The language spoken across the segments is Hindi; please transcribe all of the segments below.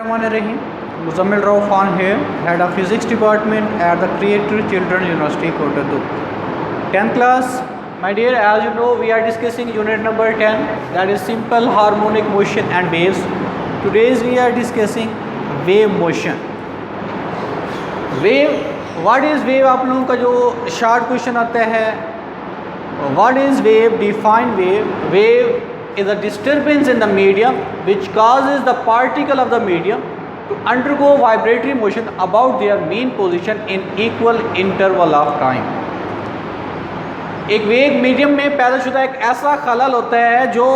Rahim. Muzammil Rao Khan here, Head of Physics Department at the Creator Children University, Kota 10th class. My dear, as you know, we are discussing unit number 10, that is simple harmonic motion and waves. Today we are discussing wave motion. Wave, what is wave? आप लोगों का जो short question आता है, what is wave? Define wave. Wave is a disturbance in the medium which causes the particle of the medium to undergo vibratory motion about their mean position in equal interval of time. एक वेग मीडियम में पैदा शुदा एक ऐसा खलल होता है जो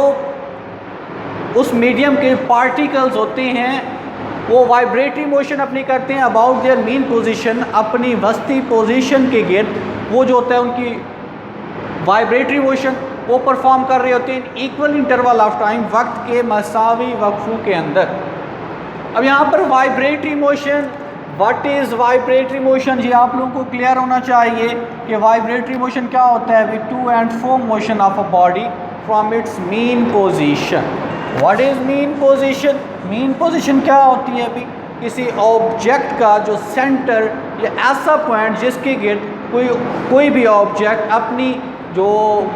उस मीडियम के पार्टिकल्स होते हैं वो वाइब्रेटरी मोशन अपनी करते हैं अबाउट देयर मीन पोजीशन, अपनी वस्ती पोजीशन के गिर्द वो जो होता है उनकी वाइब्रेटरी मोशन वो परफॉर्म कर रहे होते हैं इक्वल इंटरवल ऑफ टाइम, वक्त के मसावी वक्फों के अंदर. अब यहाँ पर vibratory motion, what is vibratory motion, ये आप लोगों को क्लियर होना चाहिए कि वाइब्रेटरी मोशन क्या होता है. To and fro motion of a body from its mean position. What is mean position? Mean position क्या होती है? अभी किसी ऑब्जेक्ट का जो सेंटर या ऐसा पॉइंट जिसके गिर्द कोई भी ऑब्जेक्ट अपनी जो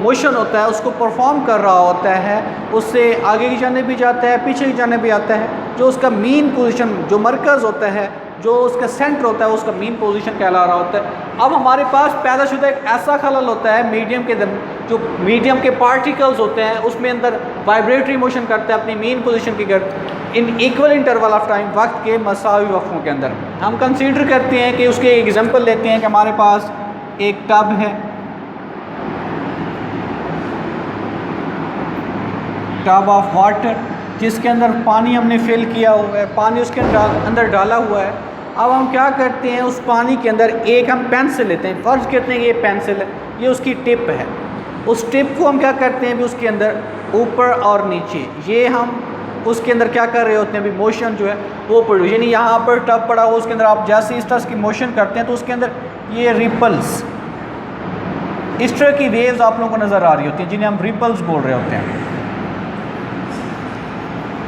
मोशन होता है उसको परफॉर्म कर रहा होता है, उससे आगे की जाने भी जाता है, पीछे की जाने भी आता है. जो उसका मीन पोजीशन, जो मरकज़ होता है, जो उसका सेंटर होता है, उसका मीन पोजीशन कहला रहा होता है. अब हमारे पास पैदाशुदा एक ऐसा खलल होता है मीडियम के जो मीडियम के पार्टिकल्स होते हैं उसमें अंदर वाइब्रेटरी मोशन करता है अपनी मीन पोजीशन के गिर्द in equal interval of time, वक्त के मसावी वक्फों के अंदर. हम कंसीडर करते हैं कि उसके एग्जाम्पल लेते हैं कि हमारे पास एक टब है, टब ऑफ वाटर, जिसके अंदर पानी हमने फिल किया हुआ है, पानी उसके अंदर डाला हुआ है. अब हम क्या करते हैं, उस पानी के अंदर एक हम पेंसिल लेते हैं, फ़र्ज़ करते हैं कि ये पेंसिल है, ये उसकी टिप है. उस टिप को हम क्या करते हैं, अभी उसके अंदर ऊपर और नीचे ये हम उसके अंदर क्या कर रहे होते हैं, अभी मोशन जो है वो प्रोड्यूस, यानी यहाँ पर टब पड़ा हुआ उसके अंदर आप जैसे इस तरह की मोशन करते हैं तो उसके अंदर ये रिपल्स, इस तरह की वेव्स आप लोगों को नज़र आ रही होती हैं जिन्हें हम रिपल्स बोल रहे होते हैं.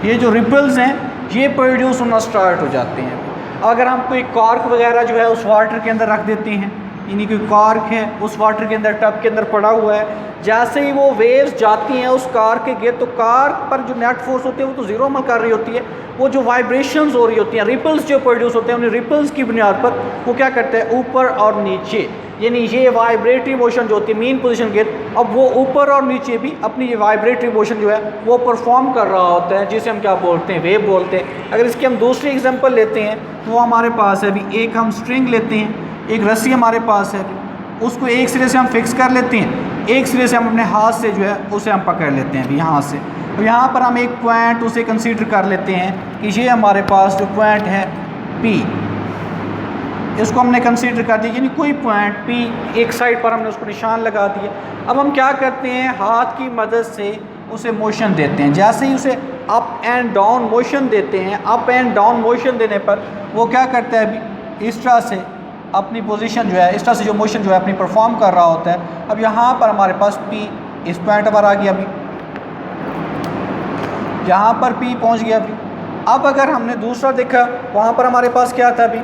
ये जो रिपल्स हैं ये प्रोड्यूस होना स्टार्ट हो जाते हैं. अगर हम कोई कॉर्क वगैरह जो है उस वाटर के अंदर रख देते हैं, यानी कोई कॉर्क है उस वाटर के अंदर टब के अंदर पड़ा हुआ है, जैसे ही वो वेव्स जाती हैं उस कॉर्क के गिर्द तो कॉर्क पर जो नेट फोर्स होती है वो तो ज़ीरो अमल कर रही होती है. वो जो वाइब्रेशंस हो रही होती हैं, रिपल्स जो प्रोड्यूस होते हैं, उन्हें रिपल्स की बुनियाद पर वो क्या करते हैं ऊपर और नीचे, यानी ये वाइब्रेटरी मोशन जो होती है मीन पोजीशन के, अब वो ऊपर और नीचे भी अपनी ये वाइब्रेटरी मोशन जो है वो परफॉर्म कर रहा होता है, जिसे हम क्या बोलते हैं, वेव बोलते हैं. अगर इसकी हम दूसरी एग्जांपल लेते हैं तो वो हमारे पास है, अभी एक हम स्ट्रिंग लेते हैं, एक रस्सी हमारे पास है, उसको एक सिरे से हम फिक्स कर लेते हैं, एक सिरे से हम अपने हाथ से जो है उसे हम पकड़ लेते हैं अभी यहाँ से. अब यहाँ पर हम एक पॉइंट उसे कंसीडर कर लेते हैं कि ये हमारे पास जो पॉइंट है P, इसको हमने कंसीडर कर दिया, यानी कोई पॉइंट P एक साइड पर हमने उसको निशान लगा दिया. अब हम क्या करते हैं, हाथ की मदद से उसे मोशन देते हैं. जैसे ही उसे अप एंड डाउन मोशन देते हैं, अप एंड डाउन मोशन देने पर वो क्या करता है, अभी इस तरह से अपनी पोजीशन जो है, इस तरह से जो मोशन जो है अपनी परफॉर्म कर रहा होता है. अब यहाँ पर हमारे पास P इस पॉइंट पर आ गया, अभी यहाँ पर P पहुँच गया. अभी अब अगर हमने दूसरा देखा, वहाँ पर हमारे पास क्या था, अभी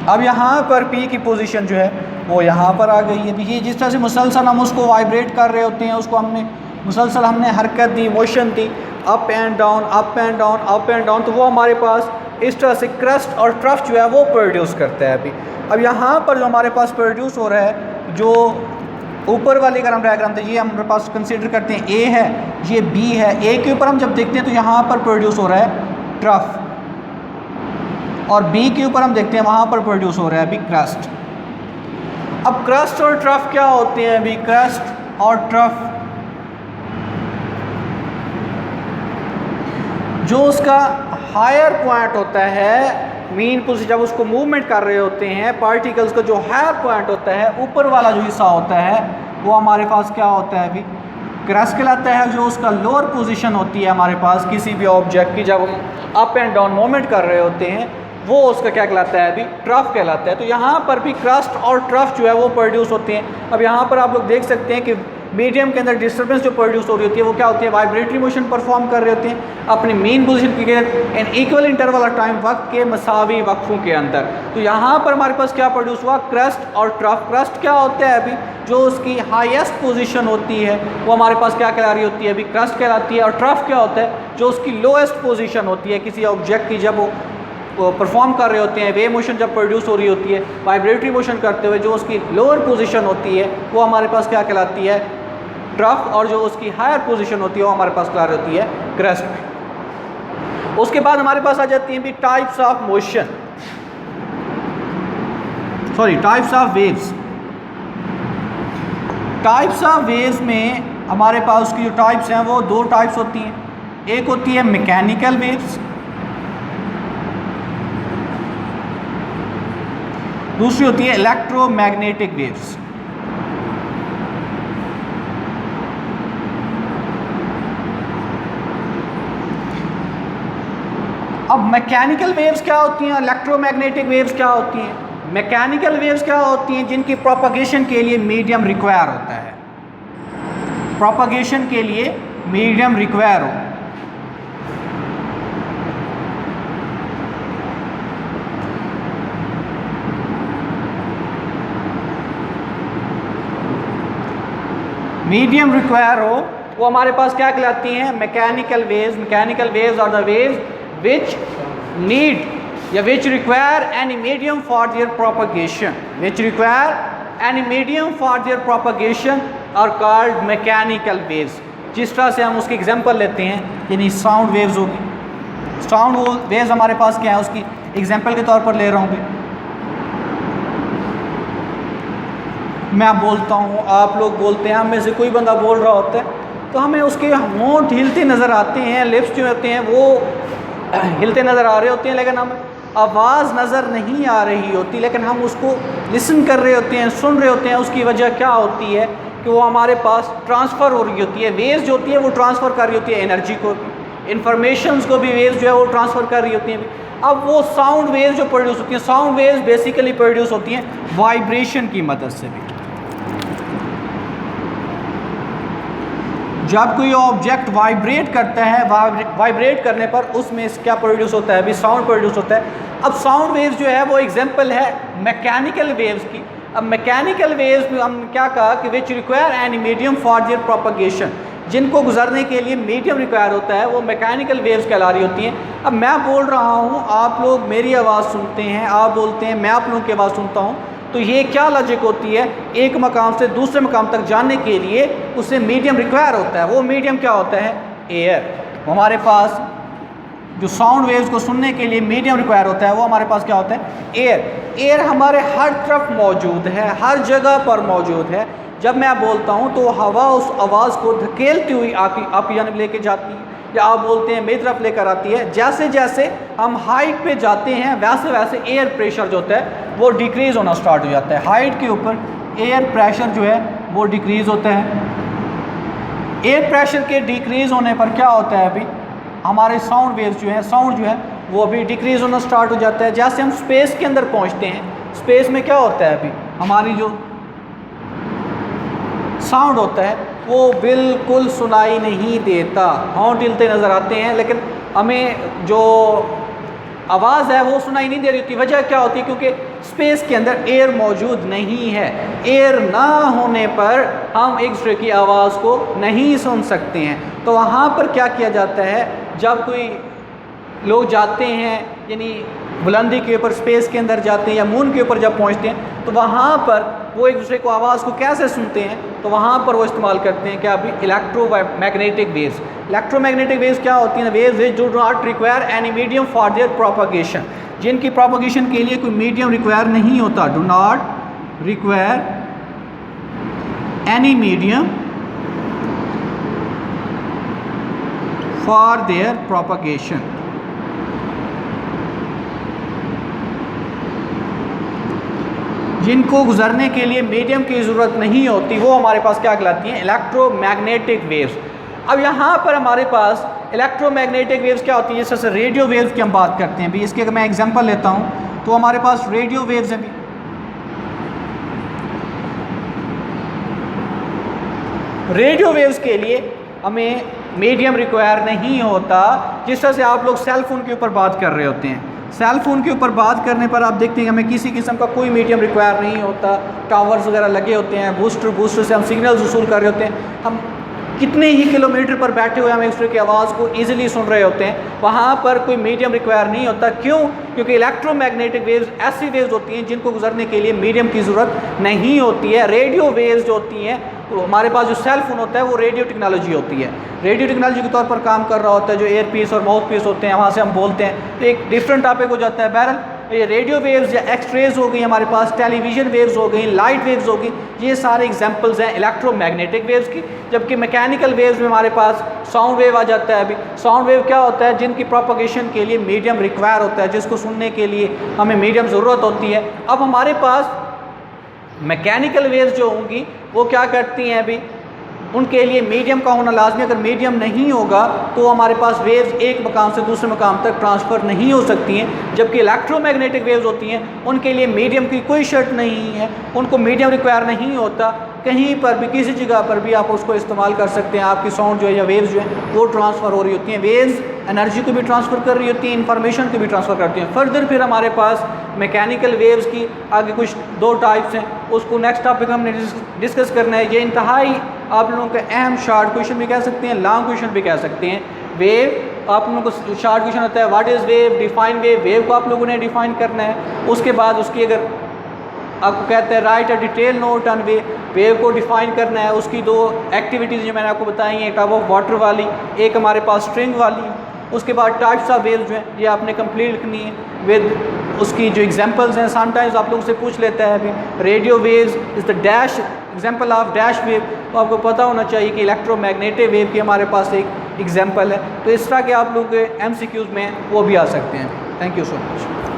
अब यहाँ पर P की पोजीशन जो है वो यहाँ पर आ गई है. ये जिस तरह से मुसलसल हम उसको वाइब्रेट कर रहे होते हैं, उसको हमने मुसलसल हमने हरकत दी, मोशन दी, up and down, up and down, up and down, तो वो हमारे पास इस तरह से क्रस्ट और ट्रफ जो है वो प्रोड्यूस करता है. अभी अब यहाँ पर जो हमारे पास प्रोड्यूस हो रहा है, जो ऊपर वाले अगर हम डायग्राम थे, ये हमारे पास कंसीडर करते हैं A है, ये B है. A के ऊपर हम जब देखते हैं तो यहाँ पर प्रोड्यूस हो रहा है ट्रफ, और B के ऊपर हम देखते हैं वहाँ पर प्रोड्यूस हो रहा है अभी क्रस्ट. अब क्रस्ट और ट्रफ क्या होते हैं, अभी क्रस्ट और ट्रफ जो उसका हायर पॉइंट होता है मीन पोजीशन, जब उसको मूवमेंट कर रहे होते हैं पार्टिकल्स का, जो हायर पॉइंट होता है ऊपर वाला जो हिस्सा होता है वो हमारे पास क्या होता है, अभी क्रस्ट कहलाता है. जो उसका लोअर पोजीशन होती है हमारे पास किसी भी ऑब्जेक्ट की, जब हम अप एंड डाउन मूवमेंट कर रहे होते हैं, वो उसका क्या कहलाता है, अभी ट्रफ कहलाता है. तो यहाँ पर भी क्रस्ट और ट्रफ जो है वो प्रोड्यूस होते हैं. अब यहाँ पर आप लोग देख सकते हैं कि मीडियम के अंदर डिस्टर्बेंस जो प्रोड्यूस हो रही होती है वो क्या होती है, वाइब्रेटरी मोशन परफॉर्म कर रहे होते हैं अपनी मेन पोजीशन के in equal interval of time, वक्त के मसावी वक्फों के अंदर। तो यहाँ पर हमारे पास क्या प्रोड्यूस हुआ, क्रस्ट और ट्रफ। क्रस्ट क्या होता है, अभी जो उसकी हाईएस्ट पोजीशन होती है वो हमारे पास क्या कहला रही होती है, अभी क्रस्ट कहलाती है। और ट्रफ क्या होता है, जो उसकी लोएस्ट पोजीशन होती है किसी ऑब्जेक्ट की, जब वो परफॉर्म कर रहे होते हैं, वेव मोशन जब प्रोड्यूस हो रही होती है वाइब्रेटरी मोशन करते हुए, जो उसकी लोअर पोजीशन होती है वो हमारे पास क्या कहलाती है, ट्रफ। और जो उसकी हायर पोजीशन होती है वो हमारे पास क्या होती है, क्रस्ट। उसके बाद हमारे पास आ जाती हैं भी types of motion, types of waves. Types of waves में हमारे पास उसकी जो टाइप्स हैं वो दो टाइप्स होती हैं। एक होती है मैकेनिकल वेव्स, दूसरी होती है इलेक्ट्रोमैग्नेटिक वेव्स। अब मैकेनिकल वेव्स क्या होती हैं, इलेक्ट्रोमैग्नेटिक वेव्स क्या होती हैं। मैकेनिकल वेव्स क्या होती हैं, जिनकी प्रोपगेशन के लिए मीडियम रिक्वायर होता है, प्रोपगेशन के लिए मीडियम रिक्वायर हो। मीडियम रिक्वायर हो वो हमारे पास क्या कहलाती हैं, mechanical waves. Mechanical waves are the waves which need या which require any medium for their propagation, which require any medium for their propagation are called mechanical waves. जिस तरह से हम उसकी एग्जांपल लेते हैं, यानी साउंड वेव्स होगी। साउंड वेव्स हमारे पास क्या है, उसकी एग्जांपल के तौर पर ले रहा हूँ। मैं बोलता हूँ, आप लोग बोलते हैं, हम में से कोई बंदा बोल रहा होता है तो हमें उसके होंठ हिलते नज़र आते हैं, लिप्स जो होते हैं वो हिलते नज़र आ रहे होते हैं, लेकिन हम आवाज़ नज़र नहीं आ रही होती, लेकिन हम उसको लिसन कर रहे होते हैं, सुन रहे होते हैं। उसकी वजह क्या होती है कि वो हमारे पास ट्रांसफ़र हो रही होती है। वेव्स जो होती है वो ट्रांसफ़र कर रही होती है एनर्जी को, इन्फॉर्मेशंस को भी वेव्स जो है वो ट्रांसफ़र कर रही होती हैं। अब वो साउंड वेव्स जो प्रोड्यूस होती हैं, साउंड वेव्स बेसिकली प्रोड्यूस होती हैं वाइब्रेशन की मदद से भी। जब कोई ऑब्जेक्ट वाइब्रेट करता है, वाइब्रेट करने पर उसमें क्या प्रोड्यूस होता है, अभी साउंड प्रोड्यूस होता है। अब साउंड वेव्स जो है वो एग्जांपल है मैकेनिकल वेव्स की। अब मैकेनिकल वेव्स में हम क्या कहा कि विच require any medium for their propagation, जिनको गुजरने के लिए मीडियम रिक्वायर होता है वो मैकेनिकल वेव्स कहला रही होती हैं। अब मैं बोल रहा हूँ, आप लोग मेरी आवाज़ सुनते हैं, आप बोलते हैं, मैं आप लोगों की आवाज़ सुनता हूँ, तो ये क्या लॉजिक होती है, एक मकाम से दूसरे मकाम तक जाने के लिए उससे मीडियम रिक्वायर होता है। वो मीडियम क्या होता है, एयर। हमारे पास जो साउंड वेव्स को सुनने के लिए मीडियम रिक्वायर होता है वो हमारे पास क्या होता है, एयर। एयर हमारे हर तरफ मौजूद है, हर जगह पर मौजूद है। जब मैं बोलता हूँ तो हवा उस आवाज़ को धकेलती हुई आपकी जानब लेके जाती है, या आप बोलते हैं मेरी तरफ लेकर आती है। जैसे जैसे हम हाइट पे जाते हैं वैसे वैसे एयर प्रेशर जो होता है वो डिक्रीज़ होना स्टार्ट हो जाता है। हाइट के ऊपर एयर प्रेशर जो है वो डिक्रीज़ होता है। एयर प्रेशर के डिक्रीज़ होने पर क्या होता है, अभी हमारे साउंड वेव्स जो है, साउंड जो है वो अभी डिक्रीज़ होना स्टार्ट हो जाता है। जैसे हम स्पेस के अंदर पहुंचते हैं, स्पेस में क्या होता है, अभी हमारी जो साउंड होता है वो बिल्कुल सुनाई नहीं देता, होंठ हिलते नज़र आते हैं, लेकिन हमें जो आवाज़ है वो सुनाई नहीं दे रही होती। वजह क्या होती है, क्योंकि स्पेस के अंदर एयर मौजूद नहीं है। एयर ना होने पर हम एक दूसरे की आवाज़ को नहीं सुन सकते हैं। तो वहाँ पर क्या किया जाता है, जब कोई लोग जाते हैं, यानी बुलंदी के ऊपर स्पेस के अंदर जाते हैं या मून के ऊपर जब पहुँचते हैं, तो वहाँ पर वो एक दूसरे को आवाज़ को कैसे सुनते हैं, तो वहाँ पर वो इस्तेमाल करते हैं क्या, अभी इलेक्ट्रोमैग्नेटिक वेव्स। इलेक्ट्रोमैग्नेटिक वेव्स क्या होती हैं, waves which do not require any medium for their propagation, जिनकी प्रोपगेशन के लिए कोई मीडियम रिक्वायर नहीं होता। Do not require any medium for their propagation. जिनको गुजरने के लिए मीडियम की ज़रूरत नहीं होती वो हमारे पास क्या कहलाती हैं, इलेक्ट्रोमैग्नेटिक वेव्स। अब यहाँ पर हमारे पास इलेक्ट्रोमैग्नेटिक वेव्स क्या होती है, जैसे रेडियो वेव्स की हम बात करते हैं। भी इसके अगर मैं एग्जांपल लेता हूँ तो हमारे पास रेडियो वेव्स हैं। रेडियो वेव्स के लिए हमें मीडियम रिक्वायर नहीं होता। जिस तरह से आप लोग सेल फ़ोन के ऊपर बात कर रहे होते हैं, सेल फ़ोन के ऊपर बात करने पर आप देखते हैं हमें किसी किस्म का कोई मीडियम रिक्वायर नहीं होता। टावर्स वगैरह लगे होते हैं, बूस्टर से हम सिग्नल्स वसूल कर रहे होते हैं, हम कितने ही किलोमीटर पर बैठे हुए हम एक दूसरे की आवाज़ को ईजिली सुन रहे होते हैं। वहाँ पर कोई मीडियम रिक्वायर नहीं होता। क्यों? क्योंकि इलेक्ट्रोमैग्नेटिक वेव्स ऐसी वेव्स होती हैं जिनको गुजरने के लिए मीडियम की ज़रूरत नहीं होती है। रेडियो वेव्स जो होती हैं, तो हमारे पास जो सेल फ़ोन होता है वो रेडियो टेक्नोलॉजी होती है, रेडियो टेक्नोलॉजी के तौर पर काम कर रहा होता है। जो एयर पीस और माउथ पीस होते हैं वहाँ से हम बोलते हैं, तो एक डिफरेंट टॉपिक हो जाता है। बहरहाल ये रेडियो वेव्स या एक्सरेज हो गई हमारे पास, टेलीविज़न वेव्स हो गई, लाइट वेव्स हो गई, ये सारे एग्जांपल्स हैं इलेक्ट्रोमैग्नेटिक वेव्स की। जबकि मैकेनिकल वेव्स में हमारे पास साउंड वेव आ जाता है। अभी साउंड वेव क्या होता है? जिनकी प्रोपगेशन के लिए मीडियम रिक्वायर होता है, जिसको सुनने के लिए हमें मीडियम ज़रूरत होती है। अब हमारे पास मैकेनिकल वेव्स जो होंगी वो क्या करती हैं? अभी उनके लिए मीडियम का होना लाजमी। अगर मीडियम नहीं होगा तो हमारे पास वेव्स एक मकाम से दूसरे मकाम तक ट्रांसफ़र नहीं हो सकती हैं। जबकि इलेक्ट्रोमैग्नेटिक वेव्स होती हैं उनके लिए मीडियम की कोई शर्त नहीं है, उनको मीडियम रिक्वायर नहीं होता। कहीं पर भी किसी जगह पर भी आप उसको इस्तेमाल कर सकते हैं। आपकी साउंड जो है या वेव्स जो है वो ट्रांसफ़र हो रही होती हैं। वेव्स एनर्जी को भी ट्रांसफ़र कर रही होती हैं, इंफॉर्मेशन को भी ट्रांसफ़र करती हैं। फर्दर फिर हमारे पास मैकेनिकल वेव्स की आगे कुछ 2 टाइप्स हैं, उसको नेक्स्ट टॉपिक हमने डिस्कस करना है। ये इंतहाई आप लोगों का अहम शॉर्ट क्वेश्चन भी कह सकते हैं, लॉन्ग क्वेश्चन भी कह सकते हैं। वेव आप लोगों को शॉर्ट क्वेश्चन होता है what is wave, define wave, wave को आप लोगों ने डिफाइन करना है। उसके बाद उसकी अगर आपको कहते हैं right a detail note on wave को डिफाइन करना है। उसकी 2 एक्टिविटीज़ जो मैंने आपको बताई हैं, एक टब ऑफ वाटर वाली, एक हमारे पास स्ट्रिंग वाली। उसके बाद टाइप्स ऑफ वेव्स जो हैं ये आपने कंप्लीट लिखनी है विद उसकी जो एग्जांपल्स हैं। समटाइम्स आप लोगों से पूछ लेता है अभी radio waves is the dash example of dash wave, तो आपको पता होना चाहिए कि इलेक्ट्रोमैग्नेटिक वेव की हमारे पास एक एग्जांपल है। तो इस तरह के आप लोगों के MCQs में वो भी आ सकते हैं। Thank you so much.